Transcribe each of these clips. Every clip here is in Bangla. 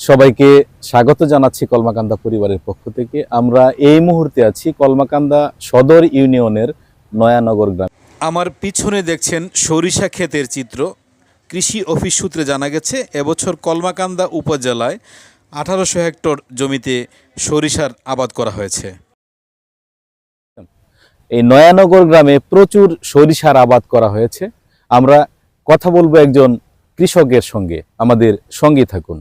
সবাইকে স্বাগত জানাচ্ছি কলমাকান্দা পরিবারের পক্ষ থেকে। আমরা এই মুহূর্তে আছি কলমাকান্দা সদর ইউনিয়নের নয়ানগর গ্রামে। আমার পিছনে দেখছেন সরিষা ক্ষেতের চিত্র। কৃষি অফিস সূত্রে জানা গেছে এবছর কলমাকান্দা উপজেলায় 1800 হেক্টর জমিতে সরিষার আবাদ করা হয়েছে। এই নয়ানগর গ্রামে প্রচুর সরিষার আবাদ করা হয়েছে। আমরা কথা বলবো একজন কৃষকের সঙ্গে, আমাদের সঙ্গে থাকুন।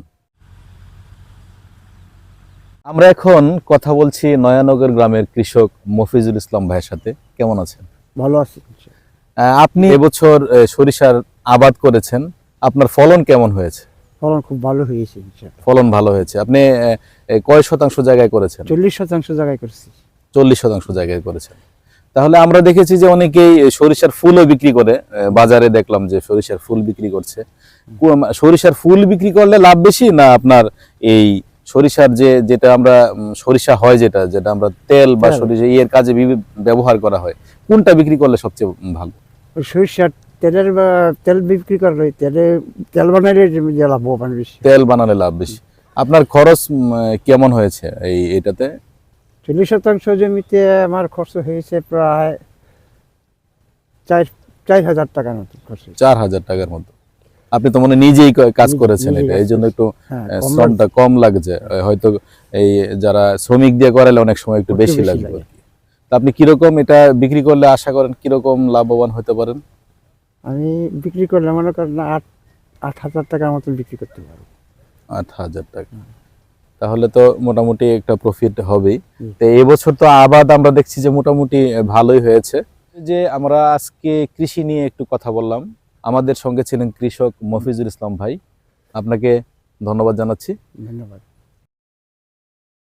আমরা এখন কথা বলছি নয়ানগর গ্রামের কৃষক মফিজুল ইসলাম ভাইয়ের সাথে। কেমন আছেন? ভালো আছি। আপনি এবছর সরিষার আবাদ করেছেন, আপনার ফলন কেমন হয়েছে? ফলন খুব ভালো হয়েছে। ফলন ভালো হয়েছে। আপনি কয় শতাংশ জায়গায় করেছেন? 40% জায়গায় করছি। 40% জায়গায় করেছেন। তাহলে আমরা দেখেছি যে অনেকেই সরিষার ফুলও বিক্রি করে, বাজারে দেখলাম যে সরিষার ফুল বিক্রি করছে। সরিষার ফুল বিক্রি করলে লাভ বেশি না আপনার এই সরিষার যেটা আমরা সরিষা হয় যেটা আমরা তেল বা সরিষা এর কাজে ব্যবহার করা হয়, কোনটা বিক্রি করলে সবচেয়ে ভালো? সরিষার তেল বিক্রি করলে তেল বানালে লাভবান বেশি। তেল বানালে লাভ বেশি। আপনার খরচ কেমন হয়েছে এটাতে? 40% জমিতে আমার খরচ হয়েছে প্রায় 4,000 টাকার মতো খরচ। 4,000 টাকার মতো। আপনি তো মনে নিজেই কাজ করেছেন, এটা এই জন্য একটু শ্রমটা কম লাগছে। হয়তো এই যারা শ্রমিক দিয়ে করালে অনেক সময় একটু বেশি লাগবে। তা আপনি কিরকম এটা বিক্রি করলে আশা করেন কিরকম লাভবান হতে পারেন? আমি বিক্রি করলে মনে করেন 8,000 টাকার মতো বিক্রি করতে পারবো। 8,000 টাকা, তাহলে তো মোটামুটি একটা প্রফিট হবেই। তো এবছর তো আবাদ আমরা দেখছি যে মোটামুটি ভালোই হয়েছে। যে আমরা আজকে কৃষি নিয়ে একটু কথা বললাম, আমাদের সঙ্গে ছিলেন কৃষক মফিজুল ইসলাম ভাই। আপনাকে ধন্যবাদ জানাচ্ছি। ধন্যবাদ।